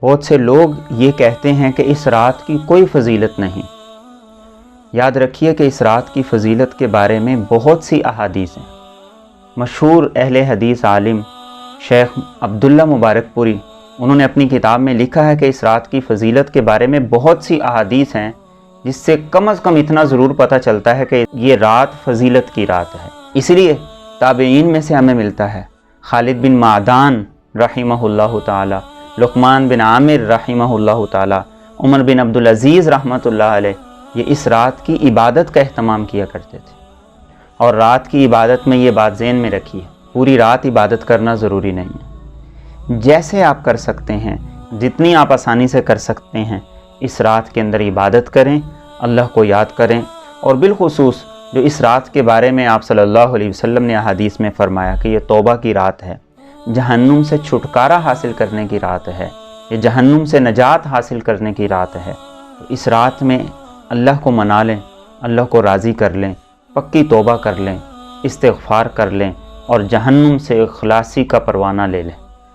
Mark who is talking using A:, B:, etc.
A: بہت سے لوگ یہ کہتے ہیں کہ اس رات کی کوئی فضیلت نہیں۔ یاد رکھیے کہ اس رات کی فضیلت کے بارے میں بہت سی احادیث ہیں۔ مشہور اہل حدیث عالم شیخ عبداللہ مبارک پوری، انہوں نے اپنی کتاب میں لکھا ہے کہ اس رات کی فضیلت کے بارے میں بہت سی احادیث ہیں، جس سے کم از کم اتنا ضرور پتہ چلتا ہے کہ یہ رات فضیلت کی رات ہے۔ اس لیے تابعین میں سے ہمیں ملتا ہے خالد بن معدان رحمہ اللہ تعالی، لقمان بن عامر رحمہ اللہ تعالی، عمر بن عبدالعزیز رحمۃ اللہ علیہ، یہ اس رات کی عبادت کا اہتمام کیا کرتے تھے۔ اور رات کی عبادت میں یہ بات ذہن میں رکھیے، پوری رات عبادت کرنا ضروری نہیں ہے، جیسے آپ کر سکتے ہیں، جتنی آپ آسانی سے کر سکتے ہیں، اس رات کے اندر عبادت کریں، اللہ کو یاد کریں۔ اور بالخصوص جو اس رات کے بارے میں آپ صلی اللہ علیہ وسلم نے احادیث میں فرمایا کہ یہ توبہ کی رات ہے، جہنم سے چھٹکارا حاصل کرنے کی رات ہے، یہ جہنم سے نجات حاصل کرنے کی رات ہے، تو اس رات میں اللہ کو منا لیں، اللہ کو راضی کر لیں، پکی توبہ کر لیں، استغفار کر لیں اور جہنم سے خلاصی کا پروانہ لے لیں۔